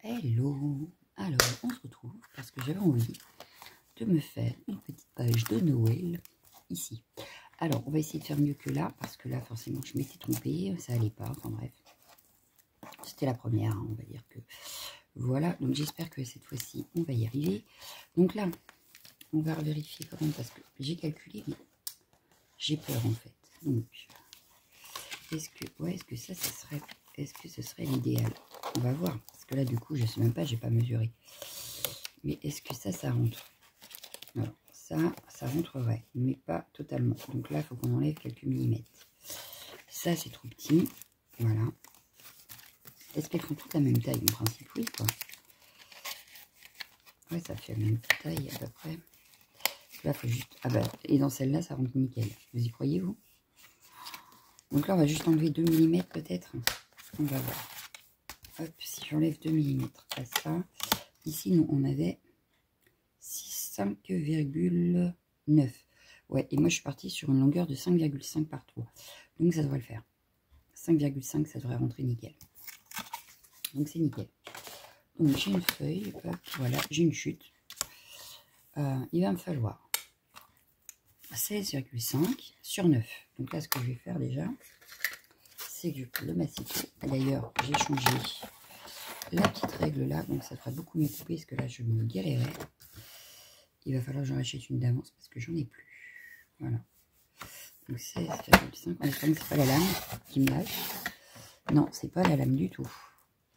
Hello! Alors, on se retrouve parce que j'avais envie de me faire une petite page de Noël ici. Alors, on va essayer de faire mieux que là, parce que là, forcément, je m'étais trompée, ça allait pas, enfin bref. C'était la première, hein, on va dire que... Voilà, donc j'espère que cette fois-ci, on va y arriver. Donc là, on va vérifier quand même, parce que j'ai calculé, mais j'ai peur en fait. Donc, est-ce que ça serait... Est-ce que ce serait l'idéal? On va voir, parce que là, du coup, je sais même pas, j'ai pas mesuré. Mais est-ce que ça rentre? Alors, ça rentrerait, mais pas totalement. Donc là, il faut qu'on enlève quelques millimètres. Ça, c'est trop petit. Voilà. Est-ce qu'elles font toutes la même taille? En principe, oui, quoi. Ouais, ça fait la même taille, à peu près. Là, il faut juste... Ah bah, et dans celle-là, ça rentre nickel. Vous y croyez, vous? Donc là, on va juste enlever 2 mm, peut-être. On va voir. Hop, si j'enlève 2 mm à ça. Ici, nous, on avait 5,9. Ouais, et moi, je suis partie sur une longueur de 5,5 par 3. Donc, ça devrait le faire. 5,5, ça devrait rentrer nickel. Donc, c'est nickel. Donc, j'ai une feuille. Hop, voilà, j'ai une chute. Il va me falloir 16,5 sur 9. Donc là, ce que je vais faire déjà, c'est que je prends le massicot. D'ailleurs, j'ai changé la petite règle là, donc ça devrait beaucoup mieux couper, parce que là, je me galérais. Il va falloir que j'en achète une d'avance, parce que j'en ai plus. Voilà. Donc 16,5. En espérant que c'est pas la lame qui me lâche. Non, c'est pas la lame du tout.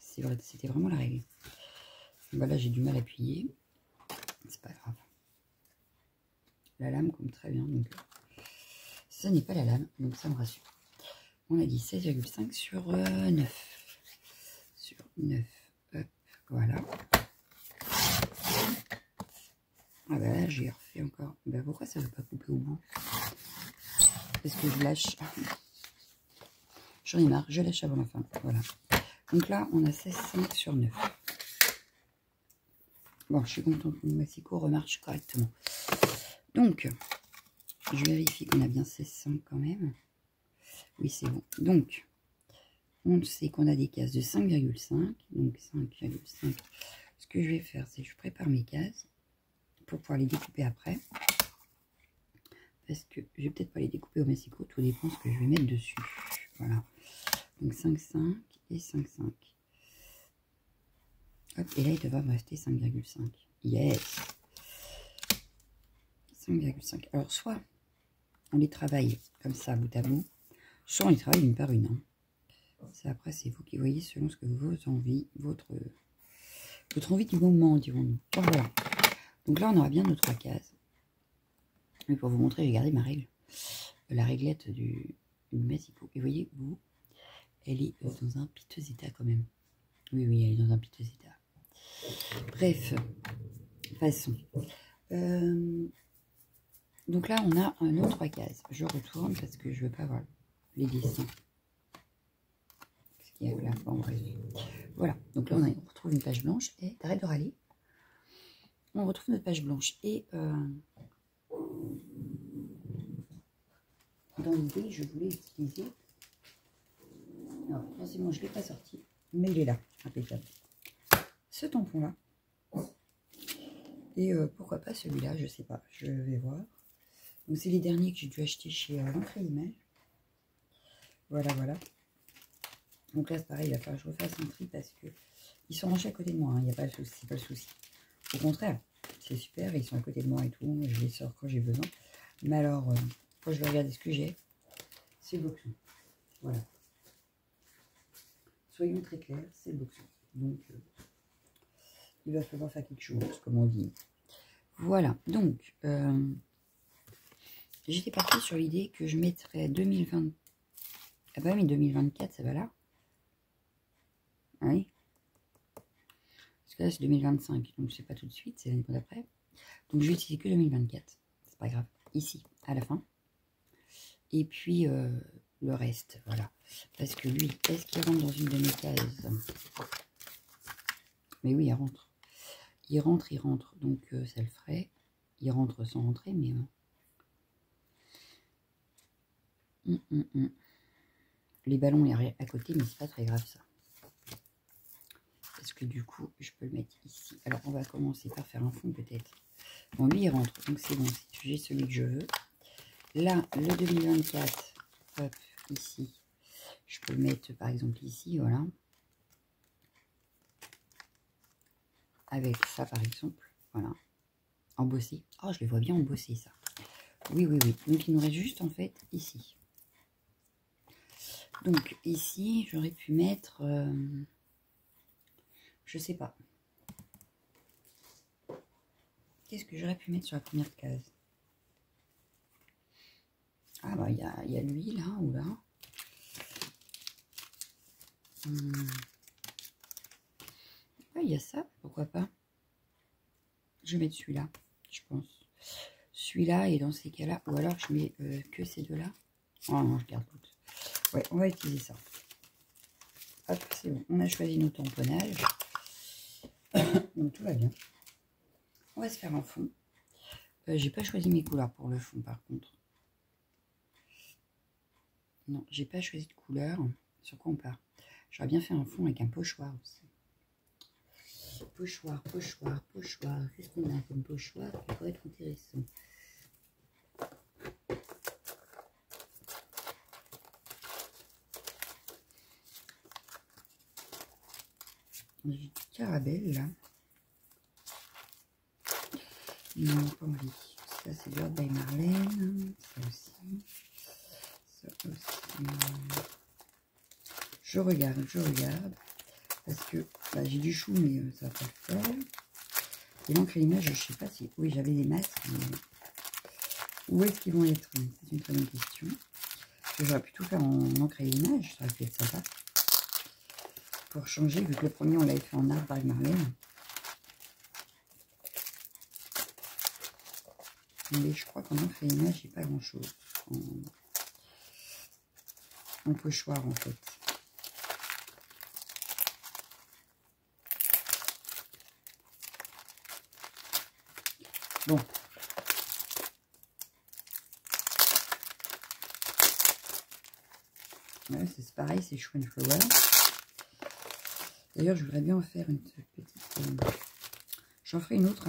C'était vraiment la règle. Voilà, j'ai du mal à appuyer. C'est pas grave. La lame compte très bien, donc ça n'est pas la lame, donc ça me rassure. On a dit 16,5 sur 9. Sur 9. Hop, voilà. Ah bah là, j'ai refait encore. Bah pourquoi ça ne veut pas couper au bout? Parce que je lâche. J'en ai marre, je lâche avant la fin. Voilà. Donc là, on a 16,5 sur 9. Bon, je suis contente que mon massicot remarche correctement. Donc, je vérifie qu'on a bien 16,5 quand même. Oui, c'est bon. Donc, on sait qu'on a des cases de 5,5. Donc, 5,5. Ce que je vais faire, c'est que je prépare mes cases pour pouvoir les découper après. Parce que je vais peut-être pas les découper au massicot. Tout dépend de ce que je vais mettre dessus. Voilà. Donc, 5,5 et 5,5. Hop, et là, il devrait me rester 5,5. Yes! 5,5. Alors, soit on les travaille comme ça, bout à bout, soit on les travaille une par une. Hein. Après, c'est vous qui voyez selon ce que vos envies, votre envie du moment, dirons-nous. Voilà. Donc là, on aura bien nos 3 cases. Mais pour vous montrer, j'ai gardé ma règle. La réglette du massicot. Et vous voyez, vous, elle est dans un piteux état quand même. Oui, oui, elle est dans un piteux état. Bref, passons. Donc là, on a un autre 3 cases. Je retourne parce que je ne veux pas voir les dessins. Ce qu'il y a là, bon, bref. Voilà, donc là, on retrouve une page blanche. Et t'arrêtes de râler. On retrouve notre page blanche. Et dans l'idée, je voulais utiliser... Non, forcément, je ne l'ai pas sorti. Mais il est là, impeccable. Ce tampon-là. Et pourquoi pas celui-là, je sais pas. Je vais voir. Donc, c'est les derniers que j'ai dû acheter chez l'entrée d'image. Voilà, voilà. Donc là, c'est pareil, il va falloir que je refasse un tri parce que ils sont rangés à côté de moi. Il n'y a pas de souci, c'est pas le souci. Au contraire, c'est super, ils sont à côté de moi et tout. Je les sors quand j'ai besoin. Mais alors, quand je vais regarder ce que j'ai, c'est le boxon. Voilà. Soyons très clairs, c'est le boxon. Donc, il va falloir faire quelque chose, comme on dit. Voilà, donc, j'étais partie sur l'idée que je mettrais 2020. Ah bah mais 2024, ça va là. Ah oui. Parce que là, c'est 2025. Donc, c'est pas tout de suite, c'est l'année d'après. Donc, je vais utiliser que 2024. C'est pas grave. Ici, à la fin. Et puis, le reste, voilà. Parce que lui, est-ce qu'il rentre dans une de mes cases? Mais oui, il rentre. Il rentre, il rentre. Donc, ça le ferait. Il rentre sans rentrer, mais... Les ballons, il y a à côté, mais c'est pas très grave, ça. Parce que du coup, je peux le mettre ici. Alors, on va commencer par faire un fond peut-être. Bon, lui, il rentre, donc c'est bon, j'ai celui que je veux. Là, le 2024, hop, ici, je peux le mettre par exemple ici, voilà. Avec ça, par exemple, voilà. Embossé. Oh, je les vois bien embossés, ça. Oui, oui, oui. Donc, il nous reste juste, en fait, ici. Donc, ici, j'aurais pu mettre... je sais pas. Qu'est-ce que j'aurais pu mettre sur la première case? Ah, bah, il y a lui, là, ou là. Ouais, il y a ça, pourquoi pas. Je vais mettre celui-là, je pense. Celui-là, et dans ces cas-là, ou alors je mets que ces deux-là. Oh non, je garde l'autre. Ouais, on va utiliser ça. Hop, c'est bon. On a choisi nos tamponnages. Donc tout va bien. On va se faire un fond. J'ai pas choisi mes couleurs pour le fond, par contre. Non, j'ai pas choisi de couleur. Sur quoi on part? J'aurais bien fait un fond avec un pochoir aussi. Pochoir, pochoir, pochoir. Qu'est-ce qu'on a comme pochoir qui pourrait être intéressant? J'ai du Caramel là. Non, pas envie. Ça c'est Bird by Marlène. Ça aussi. Ça aussi. Je regarde. Parce que bah, j'ai du chou, mais ça va pas le faire. Et l'encre et l'image, je sais pas si... Oui, j'avais des masques, mais... Où est-ce qu'ils vont être? C'est une très bonne question. J'aurais pu tout faire en encre et l'image, ça aurait pu être sympa. Pour changer, vu que le premier, on l'avait fait en art by Marlène. Mais je crois qu'en encre et l'image, j'ai pas grand-chose. En pochoir, en fait. Bon. Ouais, c'est pareil, c'est Chou and Flower. D'ailleurs, je voudrais bien en faire une petite... J'en ferai une autre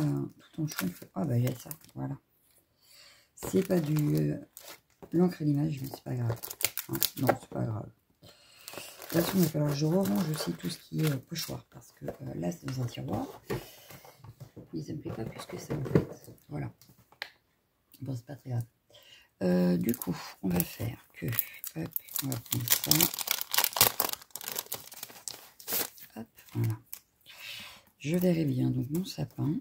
tout en Chou and Flower. Ah, bah, j'ai ça, voilà. C'est pas du... l'encre et l'image, mais c'est pas grave. Hein, non, c'est pas grave. De toute façon, il va falloir que je range aussi tout ce qui est pochoir. Parce que là, c'est dans un tiroir. Et ça me plaît pas plus que ça, en fait. Voilà. Bon, c'est pas très grave. Du coup, on va faire que... Hop, on va prendre ça. Hop, voilà. Je verrai bien donc mon sapin.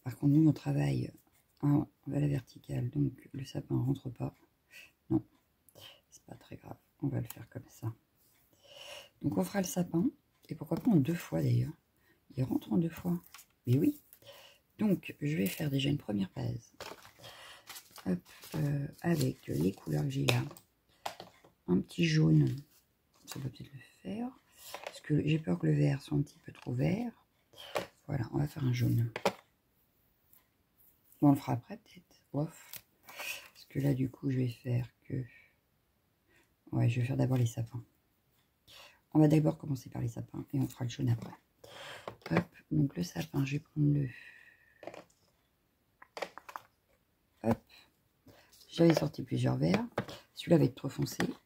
Par contre, nous, on travaille à la verticale. Donc, le sapin ne rentre pas. Non, c'est pas très grave. On va le faire comme ça. Donc, on fera le sapin. Et pourquoi pas en deux fois, d'ailleurs. Il rentre en deux fois. Mais oui. Donc, je vais faire déjà une première base. Hop, avec les couleurs que j'ai là. Un petit jaune. Ça va peut-être le faire. Parce que j'ai peur que le vert soit un petit peu trop vert. Voilà, on va faire un jaune. On le fera après, peut-être. Ouf. Parce que là, du coup, je vais faire que... Ouais, je vais faire d'abord les sapins. On va d'abord commencer par les sapins. Et on fera le jaune après. Hop, donc le sapin, je vais prendre le... Hop. J'avais sorti plusieurs verres. Celui-là va être trop foncé. Donc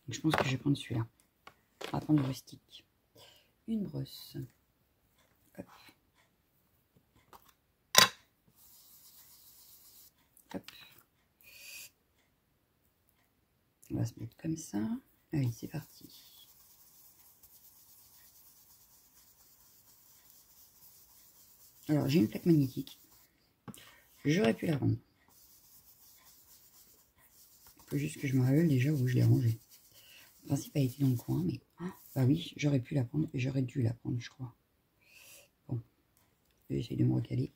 je pense que je vais prendre celui-là. On va prendre le rustique. Une brosse. Hop. Hop. On va se mettre comme ça. Allez, c'est parti. Alors, j'ai une plaque magnétique. J'aurais pu la rendre. Il faut juste que je me rappelle déjà où je l'ai rangée. En principe, elle était dans le coin, mais... bah oui, j'aurais pu la prendre et j'aurais dû la prendre, je crois. Bon, j'essaie de me recaler.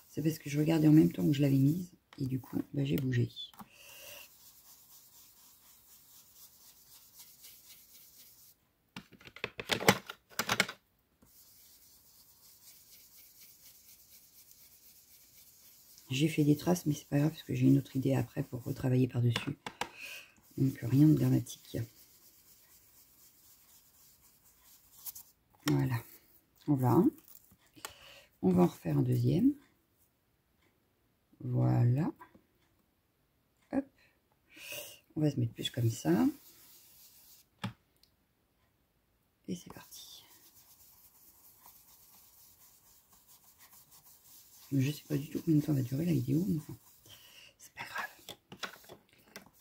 C'est parce que je regardais en même temps où je l'avais mise. Et du coup, bah, j'ai bougé. J'ai fait des traces, mais c'est pas grave parce que j'ai une autre idée après pour retravailler par-dessus. Donc rien de dramatique. Voilà. Voilà. On va en refaire un deuxième. Voilà. Hop. On va se mettre plus comme ça. Et c'est parti. Je sais pas du tout combien de temps va durer la vidéo, mais enfin, c'est pas grave.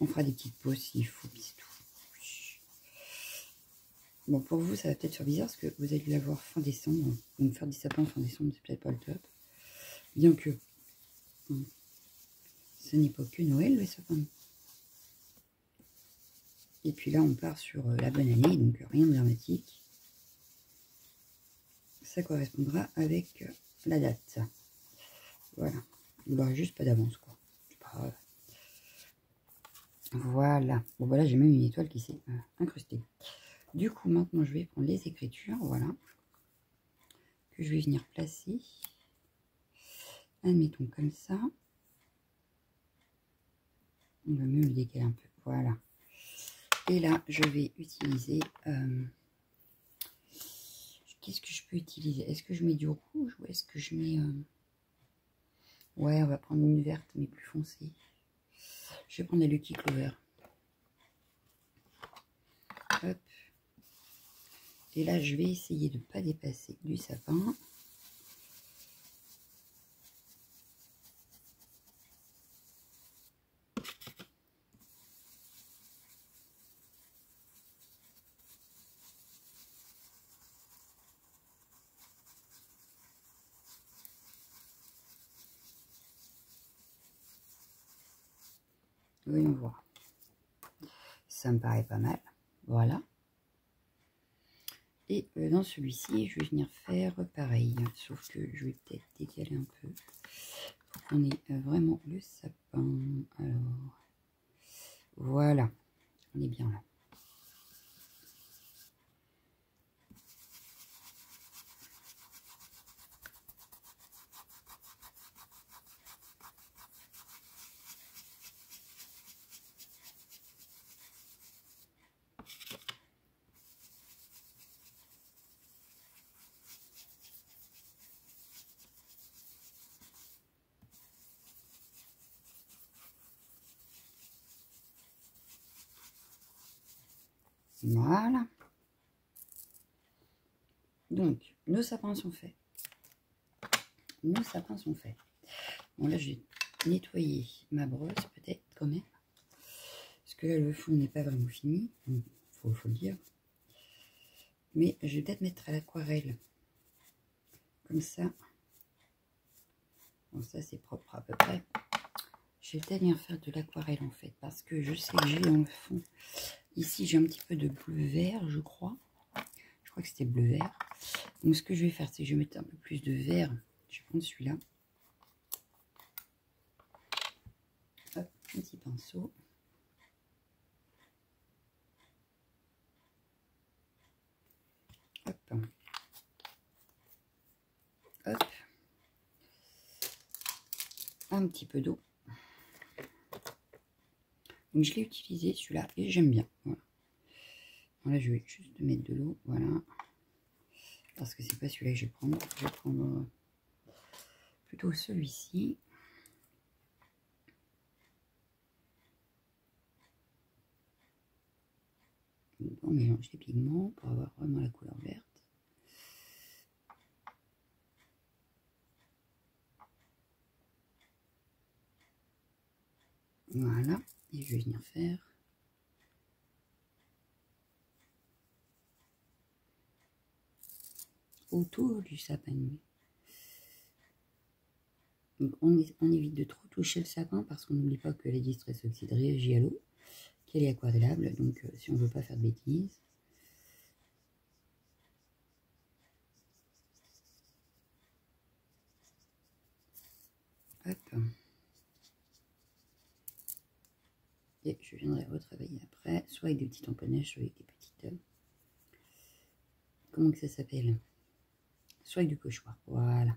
On fera des petites pauses s'il faut, c'est tout. Bon, pour vous, ça va peut-être faire bizarre parce que vous allez la voir fin décembre. Donc faire des sapins fin décembre, c'est peut-être pas le top. Bien que ce n'est pas que Noël, le sapin. Et puis là, on part sur la bonne année, donc rien de dramatique. Ça correspondra avec la date. Voilà. Vous l'aurez juste pas d'avance, quoi. Pas... Voilà. Bon, voilà, j'ai même une étoile qui s'est incrustée. Du coup, maintenant, je vais prendre les écritures, voilà, que je vais venir placer. Admettons comme ça. On va même le décaler un peu, voilà. Et là, je vais utiliser... qu'est-ce que je peux utiliser? Est-ce que je mets du rouge ou est-ce que je mets... Ouais, on va prendre une verte, mais plus foncée. Je vais prendre la Lucky Clover. Hop. Et là, je vais essayer de ne pas dépasser du sapin. Voyons voir. Ça me paraît pas mal. Voilà. Et dans celui-ci, je vais venir faire pareil. Sauf que je vais peut-être décaler un peu. Pour qu'on ait vraiment le sapin. Alors, voilà. On est bien là. Voilà. Donc, nos sapins sont faits. Nos sapins sont faits. Bon, là, je vais nettoyer ma brosse, peut-être, quand même. Parce que là, le fond n'est pas vraiment fini. Il faut le dire. Mais je vais peut-être mettre à l'aquarelle. Comme ça. Bon, ça, c'est propre à peu près. Je vais peut-être bien faire de l'aquarelle, en fait. Parce que je sais que j'ai dans le fond... Ici, j'ai un petit peu de bleu-vert, je crois. Je crois que c'était bleu-vert. Donc, ce que je vais faire, c'est que je vais mettre un peu plus de vert. Je vais prendre celui-là. Hop, un petit pinceau. Hop. Hop. Un petit peu d'eau. Donc, je l'ai utilisé, celui-là, et j'aime bien. Voilà. Voilà, je vais juste mettre de l'eau. Voilà. Parce que c'est pas celui-là que je vais prendre. Je vais prendre plutôt celui-ci. On mélange les pigments pour avoir vraiment la couleur verte. Voilà. Et je vais venir faire autour du sapin. Donc on évite de trop toucher le sapin parce qu'on n'oublie pas que la distress oxyde réagit à l'eau, qu'elle est aquarellable. Donc si on ne veut pas faire de bêtises. Hop. Et je viendrai retravailler après, soit avec des petits tamponnages, soit avec des petites... comment que ça s'appelle? Soit avec du pochoir, voilà.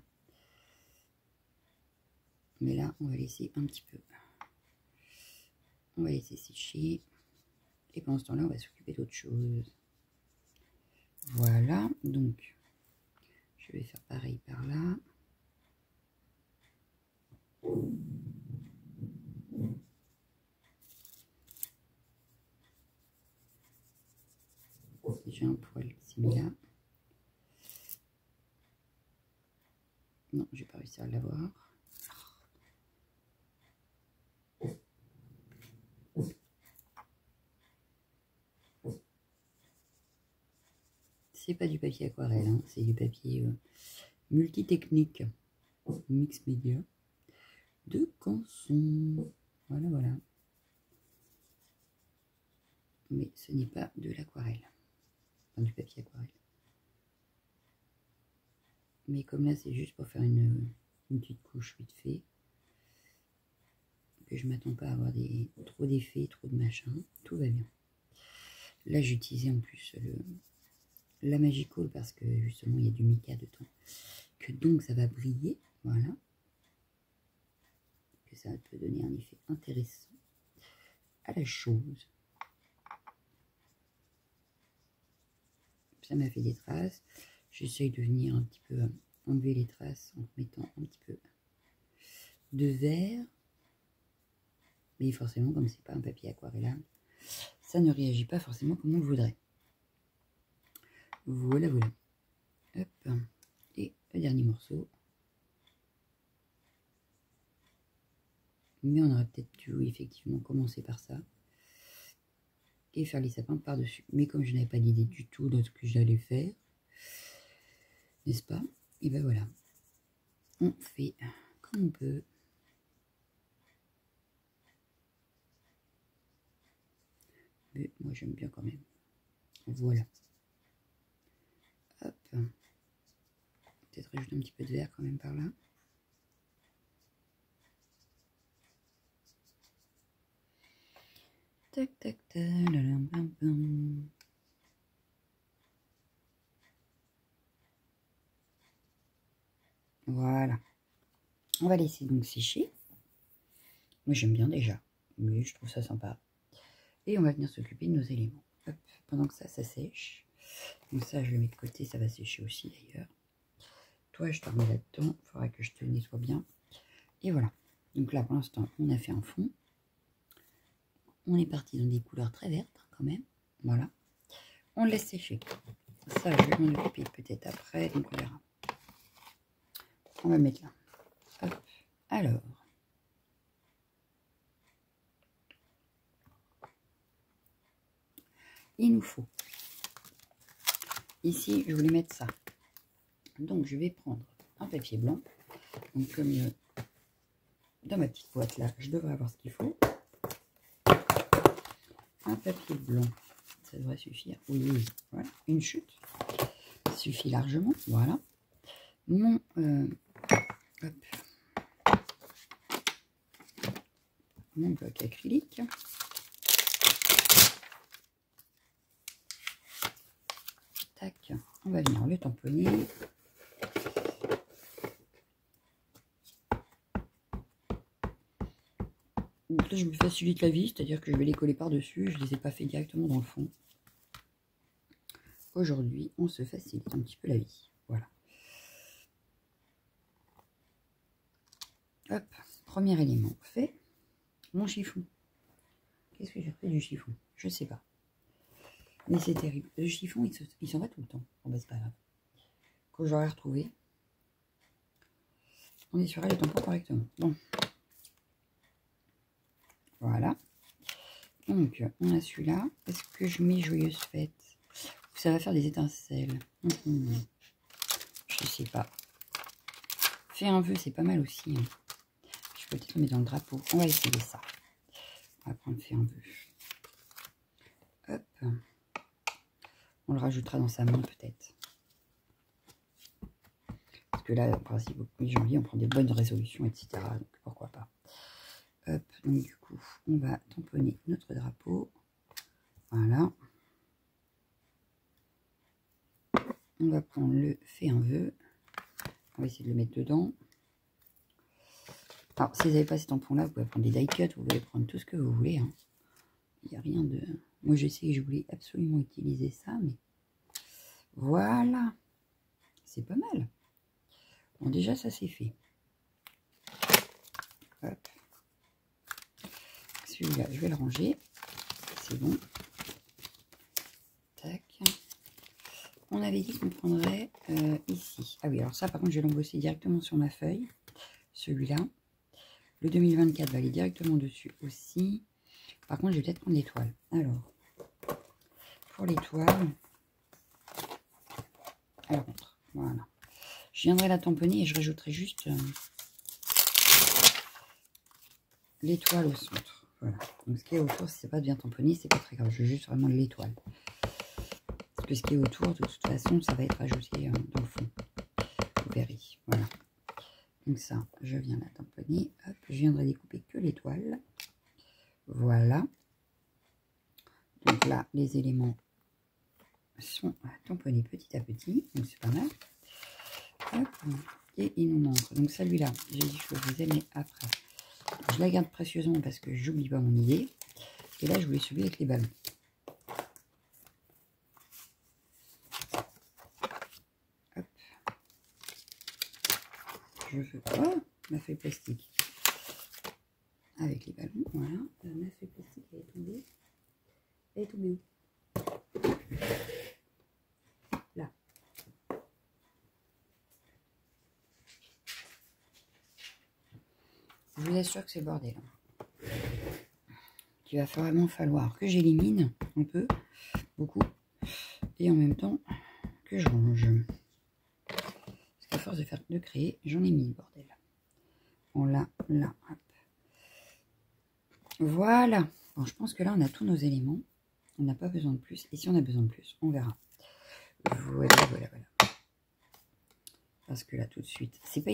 Mais là, on va laisser un petit peu. On va laisser sécher. Et pendant ce temps-là, on va s'occuper d'autre chose. Voilà, donc Je vais faire pareil par là. J'ai un poil similaire. Non, j'ai pas réussi à l'avoir. C'est pas du papier aquarelle, hein, c'est du papier multitechnique, mix média de Canson. Voilà, voilà. Mais ce n'est pas de l'aquarelle, enfin du papier aquarelle. Mais comme là, c'est juste pour faire une petite couche vite fait, que je m'attends pas à avoir trop d'effets, trop de machin, tout va bien. Là, j'ai utilisé en plus la Magical parce que justement, il y a du mica dedans, que donc ça va briller, voilà. Que ça peut donner un effet intéressant à la chose. Ça m'a fait des traces. J'essaye de venir un petit peu enlever les traces en mettant un petit peu de vert. Mais forcément, comme c'est pas un papier aquarellable, ça ne réagit pas forcément comme on le voudrait. Voilà, voilà. Hop. Et le dernier morceau. Mais on aurait peut-être dû effectivement commencer par ça. Et faire les sapins par-dessus. Mais comme je n'avais pas d'idée du tout de ce que j'allais faire, n'est-ce pas? Et ben voilà. On fait comme on peut. Mais moi j'aime bien quand même. Voilà. Hop. Peut-être rajouter un petit peu de vert quand même par là. Tac, tac, tac. Bam, bam. Voilà. On va laisser donc sécher. Moi j'aime bien déjà. Mais je trouve ça sympa. Et on va venir s'occuper de nos éléments. Hop. Pendant que ça sèche. Donc ça, je le mets de côté. Ça va sécher aussi d'ailleurs. Toi, je te remets là-dedans. Il faudra que je te nettoie bien. Et voilà. Donc là, pour l'instant, on a fait un fond. On est parti dans des couleurs très vertes quand même. Voilà. On laisse sécher. Ça, je vais m'en occuper peut-être après. Donc on verra. On va mettre là. Hop. Alors. Il nous faut. Ici, je voulais mettre ça. Donc, je vais prendre un papier blanc. Donc, comme dans ma petite boîte là, je devrais avoir ce qu'il faut. Un papier blanc, ça devrait suffire. Oui, oui, voilà, une chute. Ça suffit largement, voilà. Mon mon bloc acrylique. Tac, on va venir le tamponner. Donc là, je me facilite la vie, c'est-à-dire que je vais les coller par-dessus. Je ne les ai pas fait directement dans le fond. Aujourd'hui, on se facilite un petit peu la vie. Voilà. Hop, premier élément fait. Mon chiffon. Qu'est-ce que j'ai fait du chiffon? Je sais pas. Mais c'est terrible. Le chiffon, il s'en va tout le temps. Bon, bah, c'est pas grave. Quand j'aurai retrouvé, on essuiera les tampons correctement. Bon. Voilà. Donc, on a celui-là. Est-ce que je mets joyeuse fête? Ça va faire des étincelles. Je sais pas. Faire un vœu, c'est pas mal aussi. Hein. Je peux peut-être le mettre dans le drapeau. On va essayer ça. On va prendre faire un vœu. Hop. On le rajoutera dans sa main peut-être. Parce que là, en principe, au 1er janvier, on prend des bonnes résolutions, etc. Donc pourquoi pas. Hop. Donc du coup, on va tamponner notre drapeau. Voilà. On va prendre le fait un vœu. On va essayer de le mettre dedans. Alors, si vous n'avez pas ces tampons-là, vous pouvez prendre des die cuts, vous pouvez prendre tout ce que vous voulez. Hein. Il n'y a rien de... Moi, je sais que je voulais absolument utiliser ça, mais... Voilà. C'est pas mal. Bon, déjà, ça c'est fait. Hop. Celui-là, je vais le ranger. C'est bon. Tac. On avait dit qu'on prendrait ici. Ah oui, alors ça, par contre, je vais l'embosser directement sur ma feuille. Celui-là. Le 2024 va aller directement dessus aussi. Par contre, je vais peut-être prendre l'étoile. Alors, pour l'étoile, elle rentre. Voilà. Je viendrai la tamponner et je rajouterai juste l'étoile au centre. Voilà. Donc, ce qui est autour, si c'est pas bien tamponné, c'est pas très grave. Je veux juste vraiment de l'étoile. Parce que ce qui est autour, de toute façon, ça va être ajouté dans le fond. Vous verrez. Voilà. Donc ça, je viens la tamponner. Hop, je viendrai découper que l'étoile. Voilà. Donc là, les éléments sont tamponnés petit à petit. Donc c'est pas mal. Hop. Et il nous manque. Donc celui-là, j'ai dit que je le faisais, mais après. Je la garde précieusement parce que j'oublie pas mon idée. Et là, je voulais celui avec les ballons. Hop. Je veux pas ma feuille plastique. Avec les ballons, voilà. Ma feuille plastique, elle est tombée. Elle est tombée où? Là. Je vous assure que c'est le bordel. Il va vraiment falloir que j'élimine un peu, beaucoup, et en même temps que je range. Parce qu'à force de créer, j'en ai mis le bordel. On l'a là. Hop. Voilà. Bon, je pense que là, on a tous nos éléments. On n'a pas besoin de plus. Et si on a besoin de plus, on verra. Voilà, voilà, voilà. Parce que là, tout de suite, c'est pas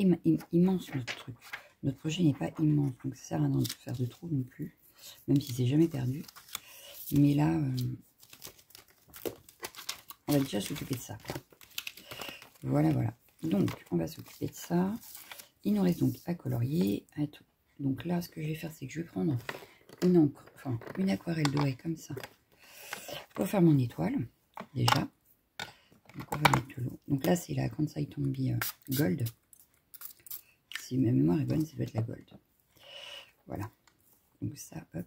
immense notre truc. Notre projet n'est pas immense. Donc, ça sert à rien de faire de trous non plus. Même si c'est jamais perdu. Mais là, on va déjà s'occuper de ça, quoi. Voilà, voilà. Donc, on va s'occuper de ça. Il nous reste donc à colorier. À tout. Donc là, ce que je vais faire, c'est que je vais prendre une encre, enfin, une aquarelle dorée comme ça. Pour faire mon étoile, déjà. Donc, on va mettre de l'eau. Donc là, c'est la Kansai Tombi Gold. Si ma mémoire est bonne, ça doit être la Gold. Voilà. Donc ça, hop.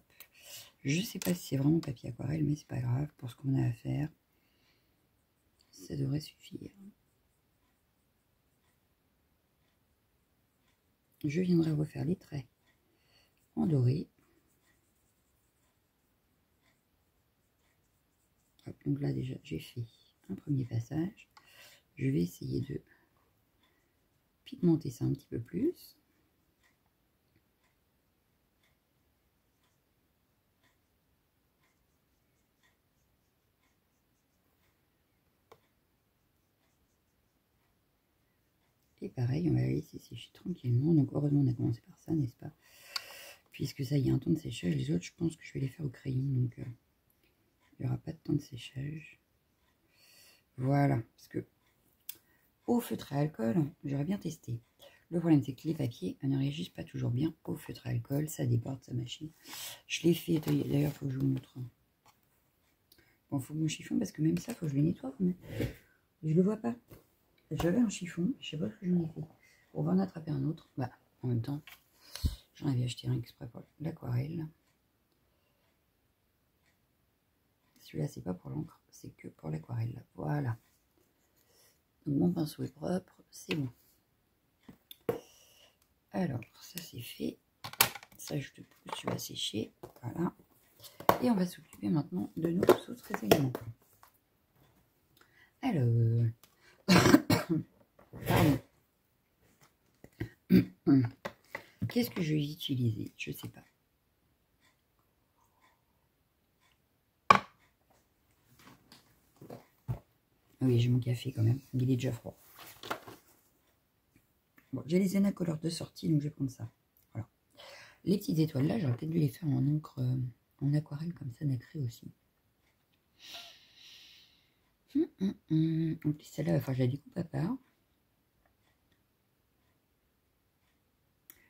Je sais pas si c'est vraiment papier aquarelle, mais c'est pas grave. Pour ce qu'on a à faire, ça devrait suffire. Je viendrai refaire les traits en doré. Hop, donc là déjà j'ai fait un premier passage. Je vais essayer de pigmenter ça un petit peu plus. Et pareil, on va la laisser sécher tranquillement. Donc heureusement on a commencé par ça, n'est-ce pas? Puisque ça, il y a un temps de séchage. Les autres, je pense que je vais les faire au crayon. Donc il n'y aura pas de temps de séchage. Voilà. Parce que au feutre à alcool, j'aurais bien testé. Le problème, c'est que les papiers ne réagissent pas toujours bien au feutre à alcool. Ça déborde sa machine. Je l'ai fait. D'ailleurs, il faut que je vous montre. Bon, il faut mon chiffon parce que même ça, il faut que je le nettoie quand même. Je le vois pas. J'avais un chiffon. Je sais pas ce que j'en ai fait. On va en attraper un autre. Bah, en même temps, j'en avais acheté un exprès pour l'aquarelle. Celui-là, c'est pas pour l'encre, c'est que pour l'aquarelle. Voilà. Donc, mon pinceau est propre. C'est bon. Alors, ça c'est fait. Ça, je te pousse, tu vas sécher. Voilà. Et on va s'occuper maintenant de nos autres éléments. Alors, pardon. Qu'est-ce que je vais utiliser? Je sais pas. Oui, j'ai mon café quand même. Il est déjà froid. Bon, j'ai les Enacolor de sortie, donc je vais prendre ça. Voilà. Les petites étoiles là, j'aurais peut-être dû les faire en encre, en aquarelle comme ça, nacré aussi. En plus, celle-là, enfin, je la découpe à part.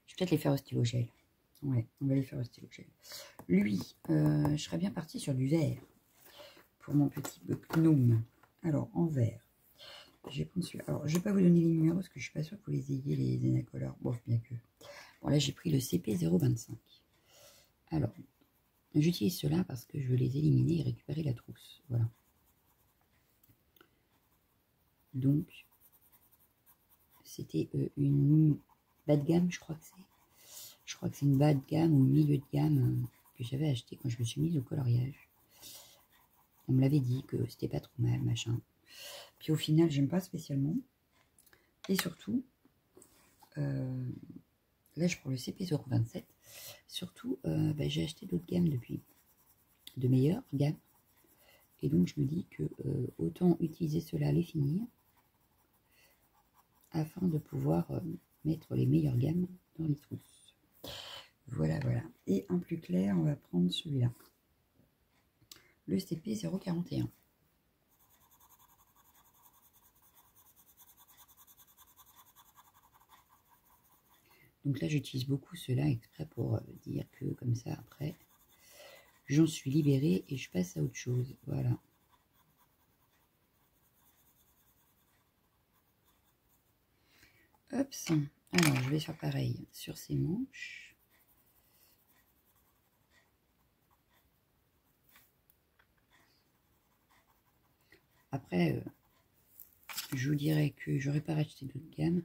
Je vais peut-être les faire au stylo gel. Ouais, on va les faire au stylo gel. Lui, je serais bien partie sur du vert pour mon petit gnome. Alors, en vert, je vais prendre celui-là. Alors, je vais pas vous donner les numéros parce que je suis pas sûre que vous les ayez, les Zenacolor. Bon, bien que. Bon, là, j'ai pris le CP025. Alors, j'utilise cela parce que je veux les éliminer et récupérer la trousse. Voilà. Donc, c'était une bas de gamme, je crois que c'est. Je crois que c'est une bas de gamme ou milieu de gamme que j'avais acheté quand je me suis mise au coloriage. On me l'avait dit que c'était pas trop mal, machin. Puis au final, j'aime pas spécialement. Et surtout, là je prends le CP027. Surtout, j'ai acheté d'autres gammes depuis, de meilleures gammes. Et donc je me dis que autant utiliser cela, les finir, afin de pouvoir mettre les meilleures gammes dans les trousses. Voilà, voilà. Et en plus clair, on va prendre celui-là. Le CP041. Donc là, j'utilise beaucoup cela exprès pour dire que comme ça, après, j'en suis libérée et je passe à autre chose. Voilà. Hop. Alors, je vais faire pareil sur ces manches. Après, je vous dirais que j'aurais pas racheté d'autres gammes.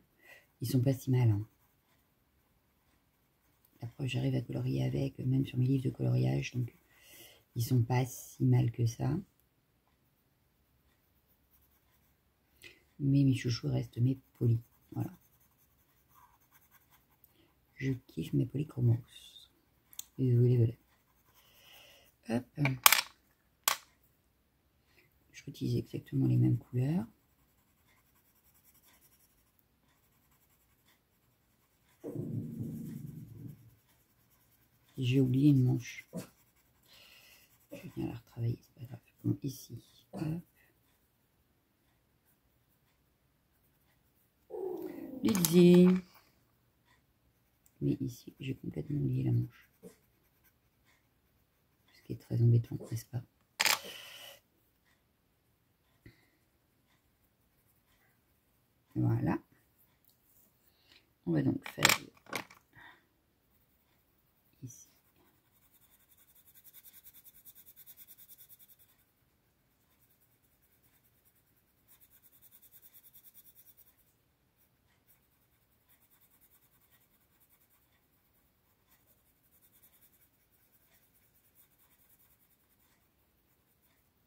Ils sont pas si mal. Hein. Après, j'arrive à colorier avec, même sur mes livres de coloriage. Donc, ils sont pas si mal que ça. Mais mes chouchous restent mes polis. Voilà. Je kiffe mes polychromos. Et voilà. Hop. Je utilise exactement les mêmes couleurs. J'ai oublié une manche. Je vais bien la retravailler, c'est pas grave. Bon, ici. Hop. L'idée. Mais ici, j'ai complètement oublié la manche. Ce qui est très embêtant, n'est-ce pas? Voilà. On va donc faire ici.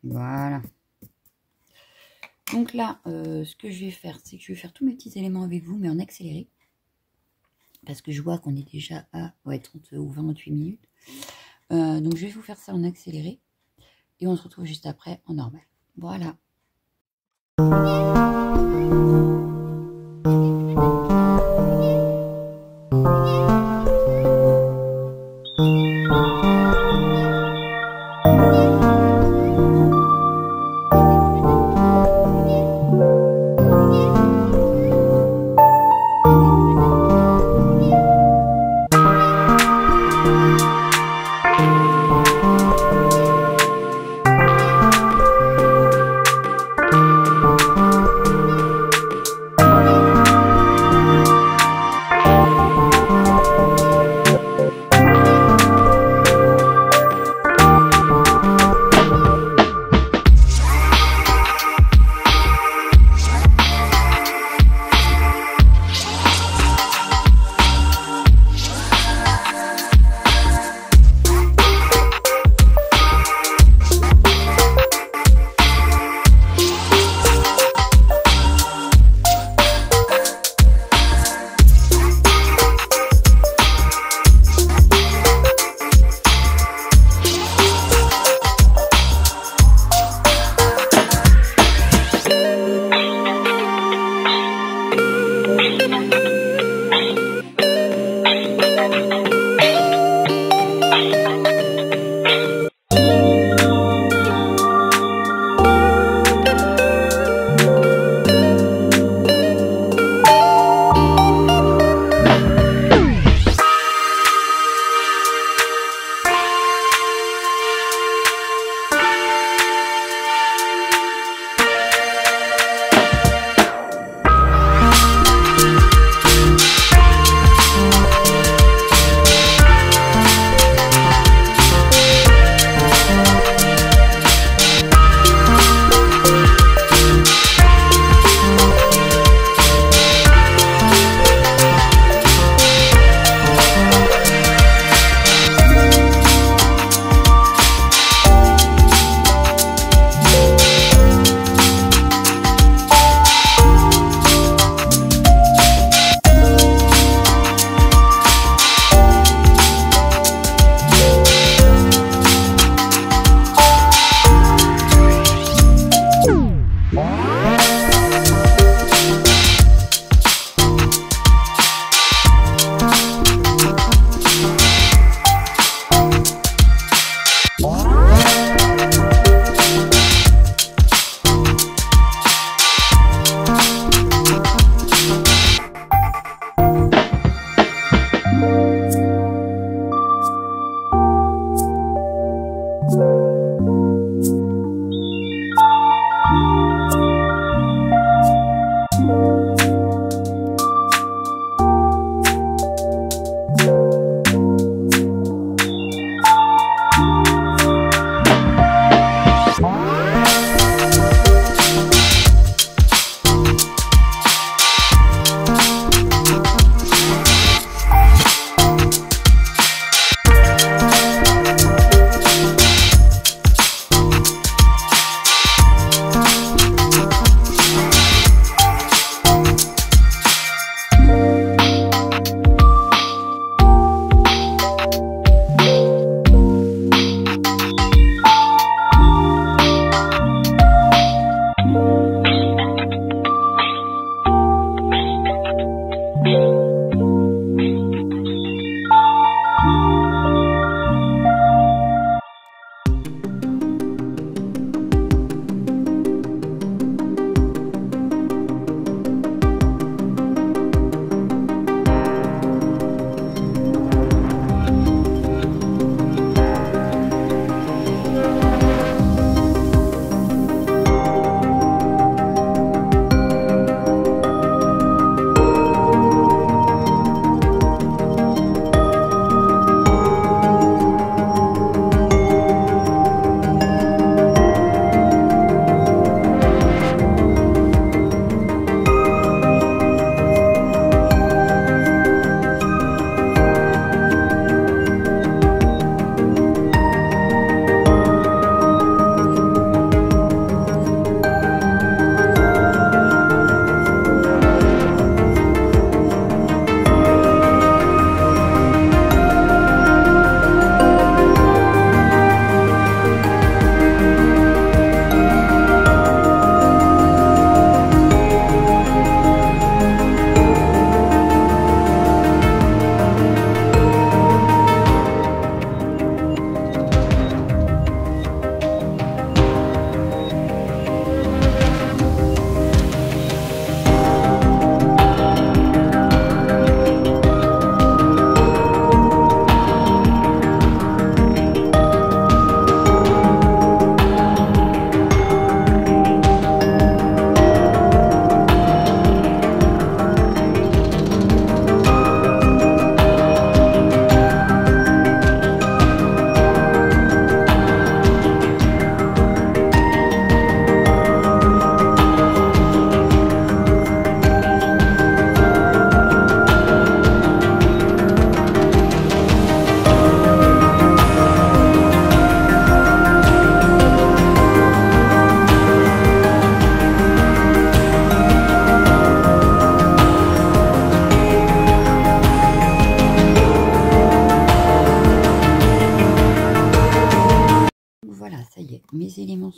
Voilà. Donc là, ce que je vais faire, c'est que je vais faire tous mes petits éléments avec vous, mais en accéléré. Parce que je vois qu'on est déjà à 30 ou 28 minutes. Donc je vais vous faire ça en accéléré. Et on se retrouve juste après en normal. Voilà.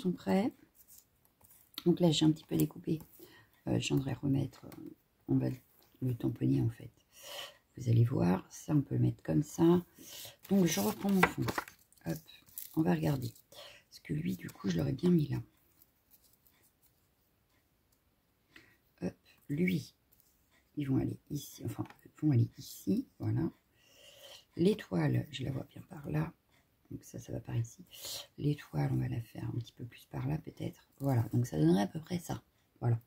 sont prêts. Donc là, j'ai un petit peu découpé. Je viendrai remettre, on va le tamponner en fait. Vous allez voir, ça on peut le mettre comme ça. Donc je reprends mon fond. Hop, on va regarder. Parce que lui, du coup, je l'aurais bien mis là. Hop, lui, ils vont aller ici. Enfin, ils vont aller ici. Voilà. L'étoile, je la vois bien par là. Donc ça va par ici. L'étoile, on va la faire un petit peu plus par là peut-être. Voilà, donc ça donnerait à peu près ça. Voilà.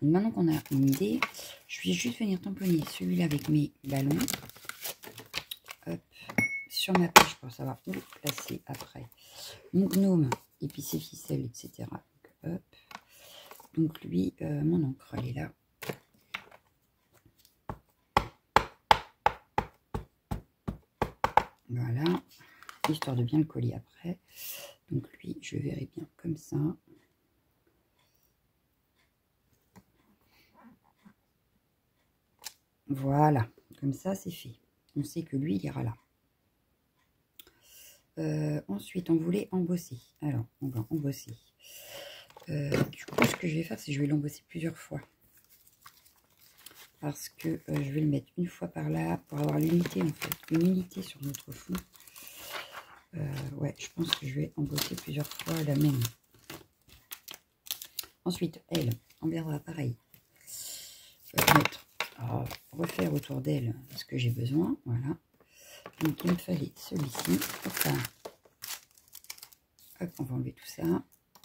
Donc maintenant qu'on a une idée, je vais juste venir tamponner celui-là avec mes ballons. Hop, sur ma page pour savoir où placer après mon gnome et puis ses ficelles, etc. Donc, hop. Donc lui, mon encre, elle est là. Voilà. Histoire de bien le coller après. Donc lui, je le verrai bien comme ça. Voilà, comme ça c'est fait. On sait que lui, il ira là. Ensuite, on voulait embosser. Alors, on va embosser. Du coup, ce que je vais faire, c'est que je vais l'embosser plusieurs fois. Parce que je vais le mettre une fois par là pour avoir l'unité en fait. Une unité sur notre fond. Ouais, je pense que je vais embosser plusieurs fois la même. Ensuite, elle, on viendra pareil. Refaire autour d'elle ce que j'ai besoin. Voilà. Donc, il me fallait celui-ci. Enfin, hop, on va enlever tout ça.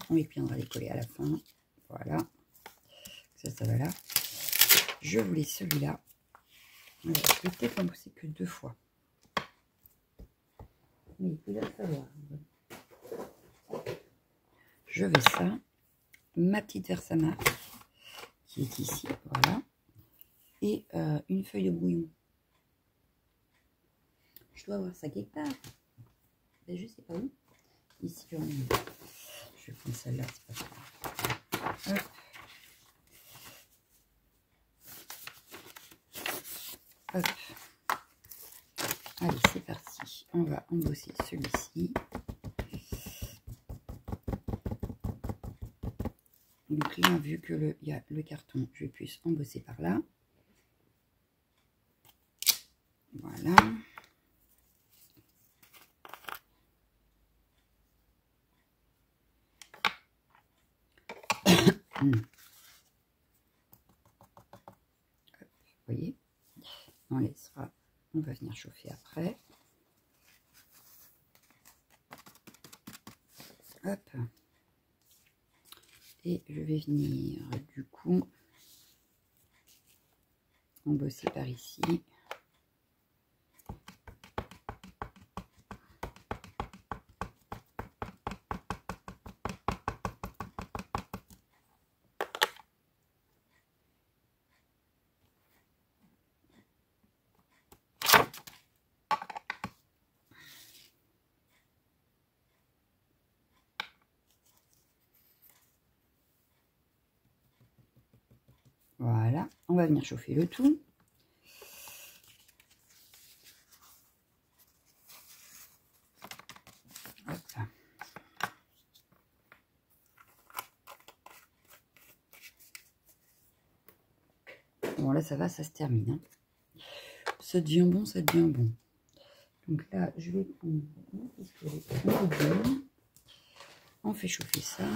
On viendra les coller à la fin. Voilà. Ça va là. Je voulais celui-là. Je vais peut-être l'embosser que 2 fois. Mais il va falloir. Je veux ça. Ma petite Versamark qui est ici. Voilà. Et une feuille de brouillon. Je dois avoir ça quelque part. Mais je sais pas où. Ici, je vais prendre celle-là, c'est pas grave. Hop. Hop. Allez, c'est parti. On va embosser celui-ci. Donc là, vu que il y a le carton, je vais plus embosser par là. Voilà. Vous voyez, on laissera, on va venir chauffer après. Hop. Et je vais venir du coup embosser par ici. Voilà, on va venir chauffer le tout. Hop. Bon, là, ça va, ça se termine. Hein. Ça devient bon, ça devient bon. Donc là, je vais prendre mon pistolet, on fait chauffer ça.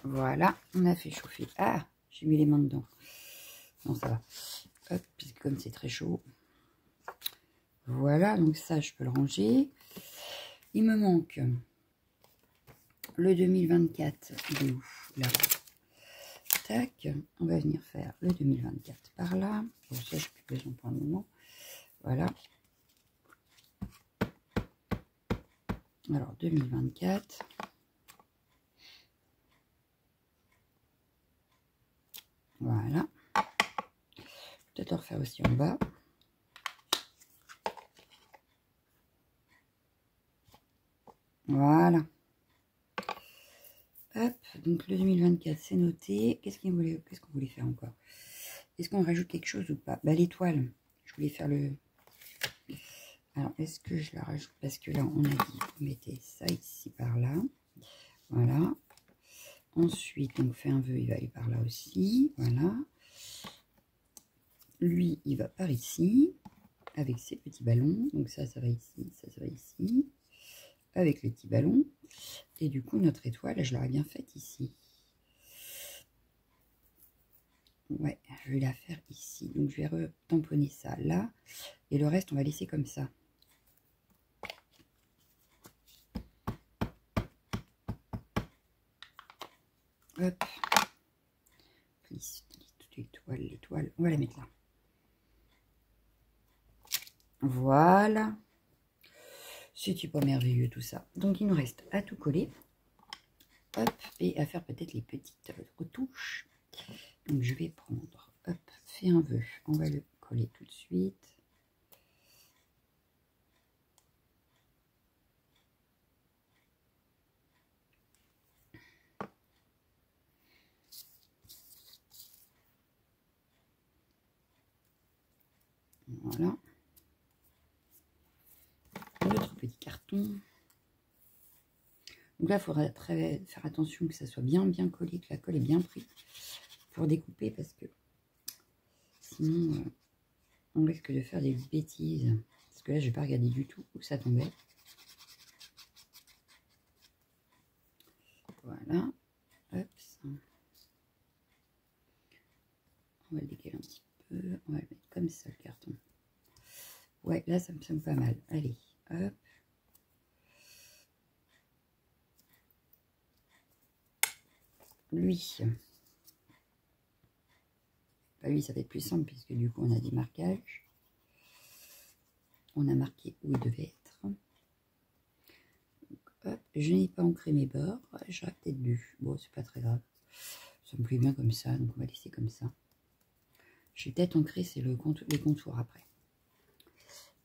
Voilà, on a fait chauffer. Ah, j'ai mis les mains dedans. Non, ça va. Hop, puisque comme c'est très chaud. Voilà, donc ça, je peux le ranger. Il me manque le 2024. Il est où? Là. Tac, on va venir faire le 2024 par là. Bon, ça, je n'ai plus besoin pour un moment. Voilà. Alors, 2024. Voilà. Peut-être le refaire aussi en bas. Voilà. Hop, donc le 2024, c'est noté. Qu'est-ce qu'on voulait faire encore? Est-ce qu'on rajoute quelque chose ou pas? Bah, l'étoile. Je voulais faire le... Alors, est-ce que je la rajoute? Parce que là, on a dit, vous mettez ça ici, par là. Voilà. Ensuite, on fait un vœu, il va aller par là aussi. Voilà. Lui, il va par ici, avec ses petits ballons. Donc ça va ici, ça va ici. Avec les petits ballons. Et du coup, notre étoile, je l'aurais bien faite ici. Ouais, je vais la faire ici. Donc, je vais tamponner ça là. Et le reste, on va laisser comme ça. Hop. L'étoile, on va la mettre là. Voilà. C'est pas merveilleux tout ça. Donc, il nous reste à tout coller. Hop. Et à faire peut-être les petites retouches. Donc, je vais prendre, hop, fait un vœu. On va le coller tout de suite. Voilà. L'autre petit carton. Donc là, il faudra faire attention que ça soit bien collé, que la colle est bien prise pour découper parce que sinon, on risque de faire des bêtises. Parce que là, je n'ai pas regardé du tout où ça tombait. Voilà. Hop. On va le décaler un petit peu. On va le mettre comme ça, le carton. Ouais, là, ça me semble pas mal. Allez, hop. Lui. Bah, lui, ça va être plus simple puisque du coup, on a des marquages. On a marqué où il devait être. Donc, hop. Je n'ai pas ancré mes bords. J'aurais peut-être dû. Bon, c'est pas très grave. Ça me plaît bien comme ça, donc on va laisser comme ça. Je vais peut-être ancrer, c'est les contours après.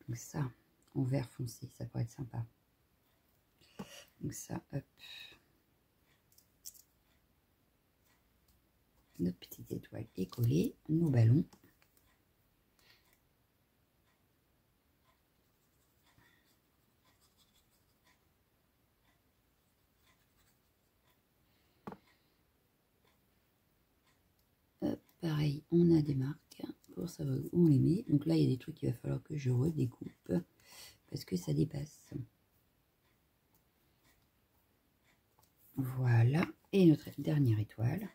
Donc ça, en vert foncé, ça pourrait être sympa. Donc ça, hop. Notre petite étoile est collée, nos ballons. Hop, pareil, on a des marques pour savoir où on les met. Donc là, il y a des trucs qu'il va falloir que je redécoupe parce que ça dépasse. Voilà, et notre dernière étoile.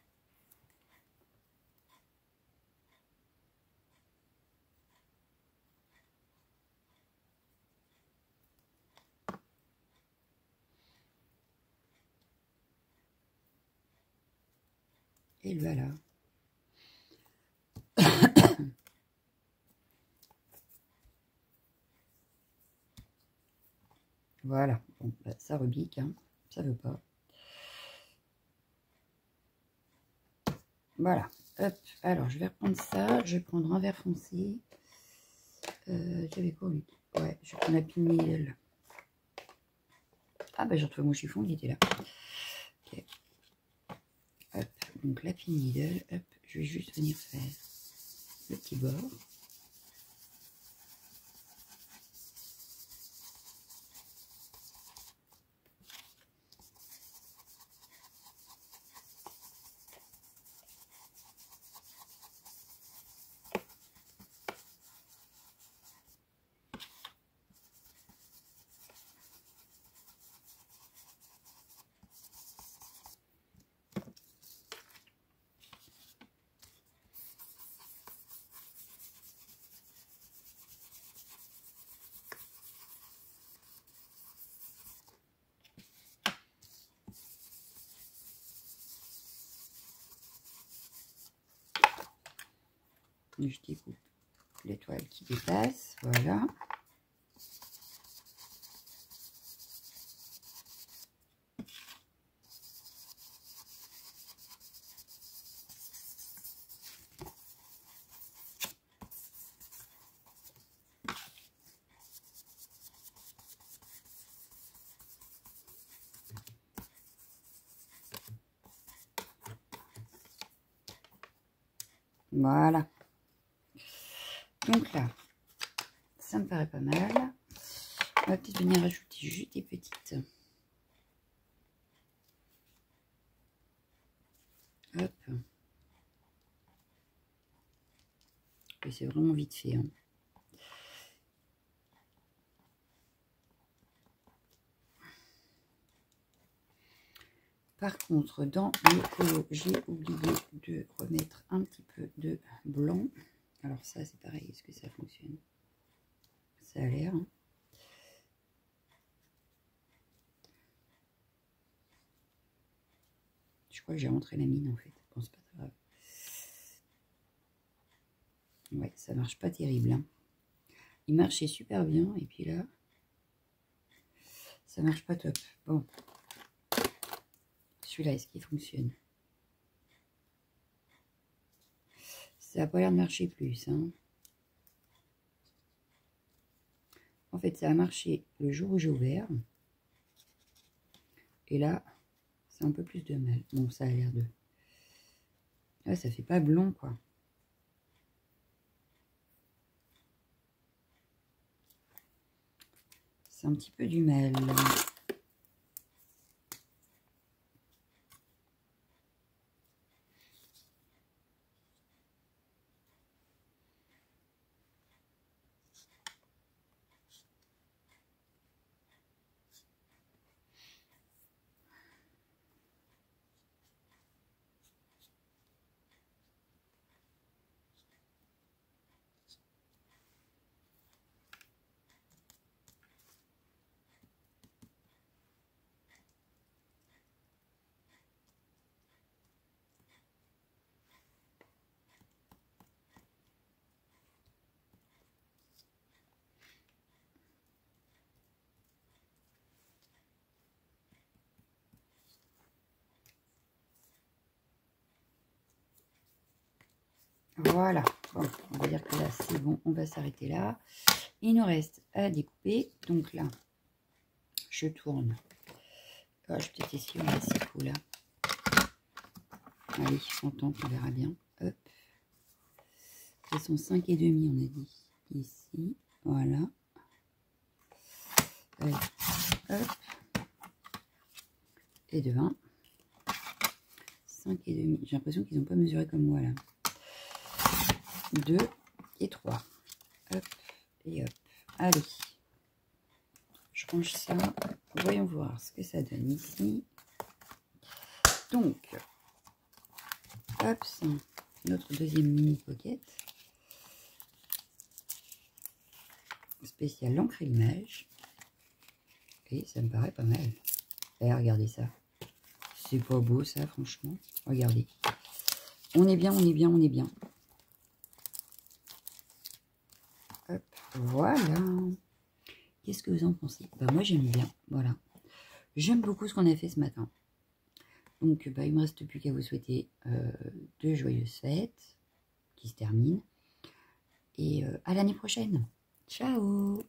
Et voilà. Voilà, bon, bah, ça rebique, hein. Ça veut pas. Voilà, hop, alors je vais reprendre ça, je vais prendre un vert foncé. J'avais quoi lui? Ouais, je vais prendre la pin needle. Ah bah j'ai retrouvé mon chiffon, il était là. Ok. Hop, donc la pin needle, hop, je vais juste venir faire le petit bord. Je découpe l'étoile qui dépasse, voilà. Voilà. Donc là, ça me paraît pas mal. On va peut-être venir rajouter juste des petites. Hop. Et c'est vraiment vite fait. Hein. Par contre, dans le colo, j'ai oublié de remettre un petit peu de blanc. Alors ça, c'est pareil. Est-ce que ça fonctionne? Ça a l'air. Hein. Je crois que j'ai rentré la mine en fait. Bon, c'est pas très grave. Ouais, ça marche pas terrible. Hein. Il marchait super bien et puis là, ça marche pas top. Bon. Celui-là, est-ce qu'il fonctionne? Ça n'a pas l'air de marcher plus. Hein. En fait, ça a marché le jour où j'ai ouvert. Et là, c'est un peu plus de mal. Bon, ça a l'air de... Ah, ça fait pas blond, quoi. C'est un petit peu du mal. Voilà, bon, on va dire que là c'est bon, on va s'arrêter là. Il nous reste à découper, donc là, je tourne. Oh, je vais peut-être essayer, on va essayer tout là. Allez, on tente, on verra bien. Hop. Ils sont 5,5, on a dit, ici, voilà. Allez, hop. Et de 20. 5,5, j'ai l'impression qu'ils n'ont pas mesuré comme moi là. 2 et 3. Hop et hop. Allez. Je range ça. Voyons voir ce que ça donne ici. Donc, hop, c'est notre deuxième mini pocket. Spécial l'encre et l'image. Et ça me paraît pas mal. Et regardez ça. C'est pas beau ça, franchement. Regardez. On est bien, on est bien, on est bien. Hop, voilà. Qu'est-ce que vous en pensez? Bah, moi, j'aime bien. Voilà. J'aime beaucoup ce qu'on a fait ce matin. Donc, bah, il ne me reste plus qu'à vous souhaiter de joyeuses fêtes qui se terminent. Et à l'année prochaine. Ciao!